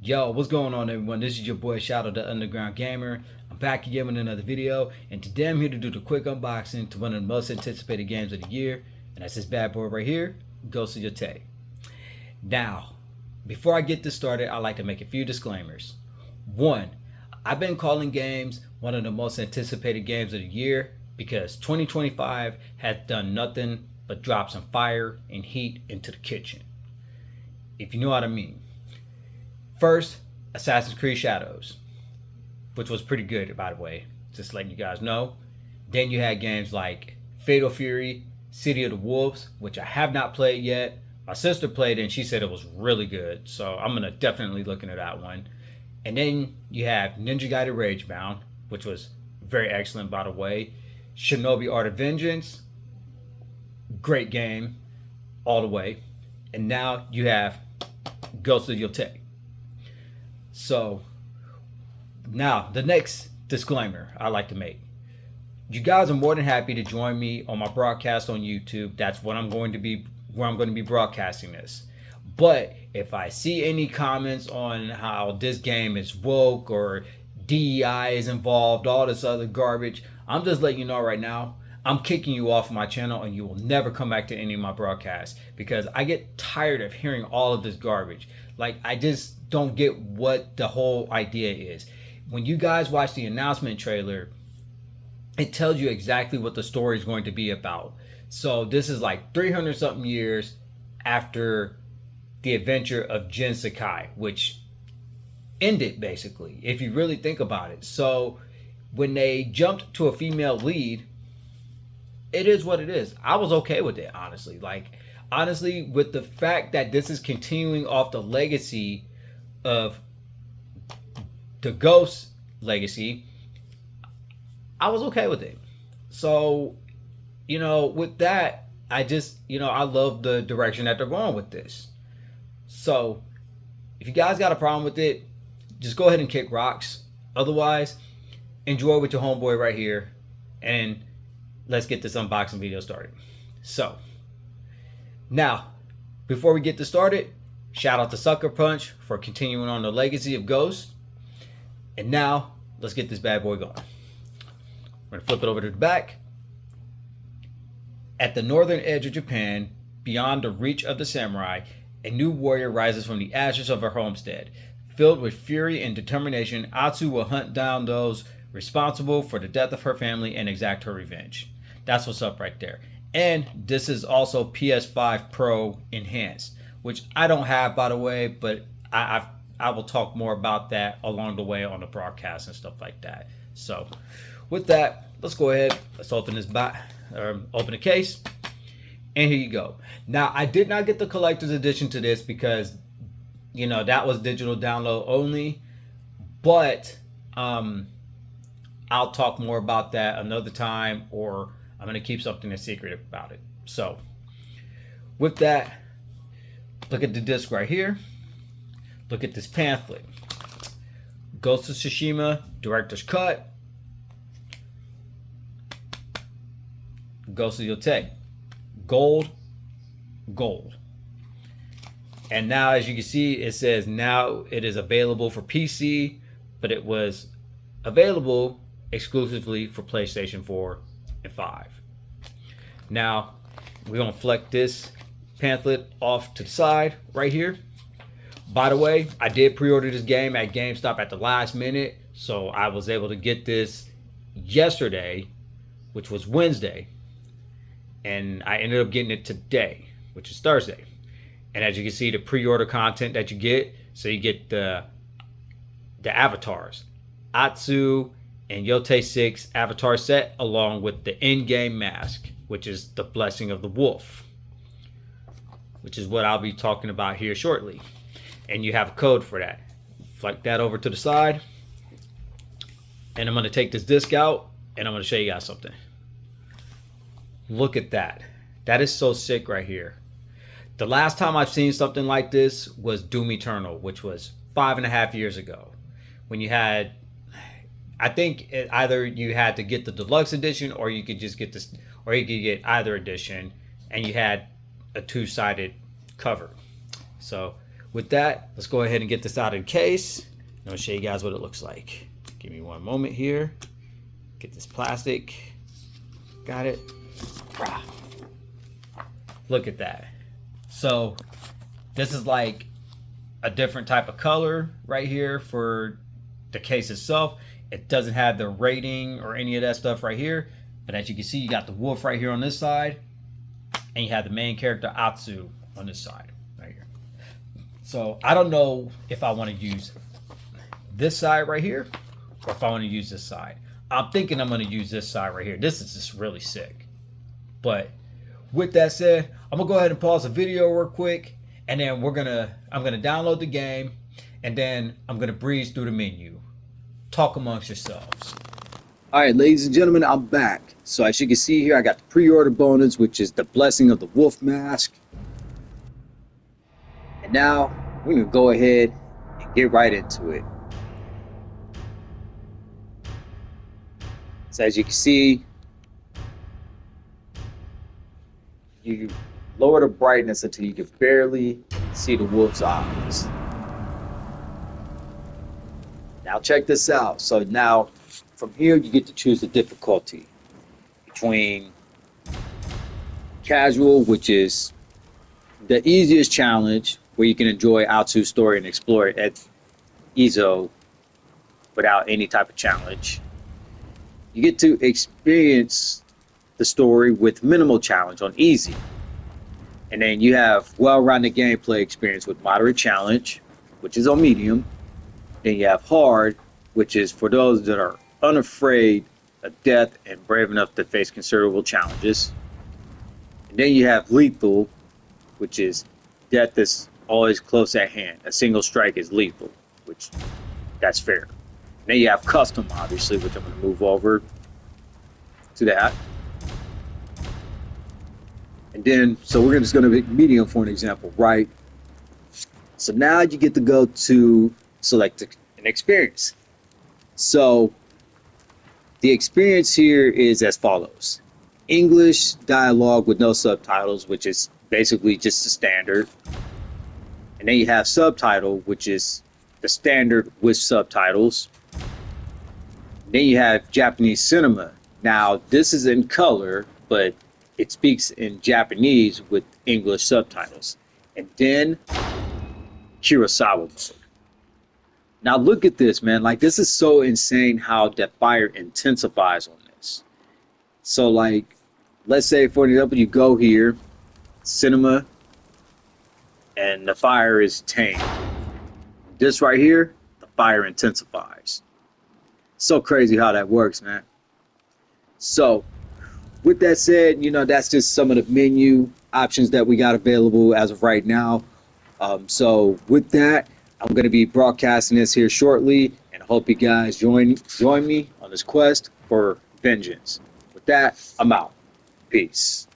Yo, what's going on, everyone? This is your boy Shadow the Underground Gamer. I'm back again with another video, and today I'm here to do the quick unboxing to one of the most anticipated games of the year, and that's this bad boy right here, Ghost of Yotei. Now, before I get this started, I'd like to make a few disclaimers. One, I've been calling games one of the most anticipated games of the year because 2025 has done nothing but drop some fire and heat into the kitchen, if you know what I mean. First, Assassin's Creed Shadows, which was pretty good, by the way, just letting you guys know. Then you had games like Fatal Fury, City of the Wolves, which I have not played yet. My sister played it and she said it was really good, so I'm gonna definitely look into that one. And then you have Ninja Gaiden Ragebound, which was very excellent, by the way. Shinobi Art of Vengeance, great game, all the way. And now you have Ghost of Yotei. So now the next disclaimer I like to make. You guys are more than happy to join me on my broadcast on YouTube. That's what I'm going to be where I'm going to be broadcasting this. But if I see any comments on how this game is woke or DEI is involved, all this other garbage, I'm just letting you know right now, I'm kicking you off my channel and you will never come back to any of my broadcasts because I get tired of hearing all of this garbage. Like, I just don't get what the whole idea is. When you guys watch the announcement trailer, it tells you exactly what the story is going to be about. So this is like 300 something years after the adventure of Jin Sakai, which ended basically, if you really think about it. So when they jumped to a female lead, it is what it is. I was okay with it, honestly. Honestly, with the fact that this is continuing off the legacy of the Ghost legacy, I was okay with it. So, with that, I just, I love the direction that they're going with this. So, if you guys got a problem with it, just go ahead and kick rocks. Otherwise, enjoy with your homeboy right here, and let's get this unboxing video started. So, now, before we get this started, shout out to Sucker Punch for continuing on the legacy of Ghost. And now, let's get this bad boy going. We're gonna flip it over to the back. At the northern edge of Japan, beyond the reach of the samurai, a new warrior rises from the ashes of her homestead. Filled with fury and determination, Atsu will hunt down those responsible for the death of her family and exact her revenge. That's what's up right there. And this is also PS5 Pro enhanced, which I don't have, by the way, but I will talk more about that along the way on the broadcast and stuff like that. So with that, let's go ahead. Let's open this open the case. And here you go. Now, I did not get the collector's edition to this because, that was digital download only. But I'll talk more about that another time, or I'm going to keep something a secret about it. So with that, look at the disc right here. Look at this pamphlet. Ghost of Tsushima Director's Cut. Ghost of Yotei. Gold. And now, as you can see, it says now it is available for PC, but it was available exclusively for PlayStation 4 and 5. Now, we're going to flex this pamphlet off to the side right here. By the way, I did pre-order this game at GameStop at the last minute, so I was able to get this yesterday, which was Wednesday, and I ended up getting it today, which is Thursday. And as you can see, the pre-order content that you get, so you get the avatars, Atsu and Yotei 6 avatar set, along with the in-game mask, which is the Blessing of the Wolf, which is what I'll be talking about here shortly. And you have a code for that. Flick that over to the side. And I'm going to take this disc out, and I'm going to show you guys something. Look at that. That is so sick right here. The last time I've seen something like this was Doom Eternal, which was 5.5 years ago. When you had, I think either you had to get the deluxe edition, or you could just get this, or you could get either edition, and you had a two-sided cover. So with that, let's go ahead and get this out of the case. And I'll show you guys what it looks like. Give me one moment here. Get this plastic. Got it. Look at that. So this is like a different type of color right here for the case itself. It doesn't have the rating or any of that stuff right here. But as you can see, you got the wolf right here on this side. And you have the main character Atsu on this side right here. So I don't know if I want to use this side right here or if I want to use this side. I'm thinking I'm going to use this side right here. This is just really sick. But with that said, I'm going to go ahead and pause the video real quick. And then I'm going to download the game. And then I'm going to breeze through the menu. Talk amongst yourselves. All right, ladies and gentlemen, I'm back. So as you can see here, I got the pre-order bonus, which is the blessing of the wolf mask. And now we're going to go ahead and get right into it. So as you can see, you lower the brightness until you can barely see the wolf's eyes. Now check this out. So now from here, you get to choose the difficulty between casual, which is the easiest challenge where you can enjoy Atsu's story and explore it at Izo without any type of challenge. You get to experience the story with minimal challenge on easy. And then you have well-rounded gameplay experience with moderate challenge, which is on medium. Then you have hard, which is for those that are unafraid of death and brave enough to face considerable challenges. And then you have lethal, which is death is always close at hand. A single strike is lethal, which that's fair. And then you have custom, obviously, which I'm going to move over to that. And then, so we're just going to be medium for an example, right? So now you get to go to select an experience. So the experience here is as follows. English dialogue with no subtitles, which is basically just the standard. And then you have subtitle, which is the standard with subtitles. Then you have Japanese cinema. Now, this is in color, but it speaks in Japanese with English subtitles. And then Kurosawa mode. Now look at this, man. Like, this is so insane how that fire intensifies on this. So, like, let's say, for example, you go here, cinema, and the fire is tame. This right here, the fire intensifies. So crazy how that works, man. So, with that said, you know, that's just some of the menu options that we got available as of right now. So, with that, I'm going to be broadcasting this here shortly, and I hope you guys join me on this quest for vengeance. With that, I'm out. Peace.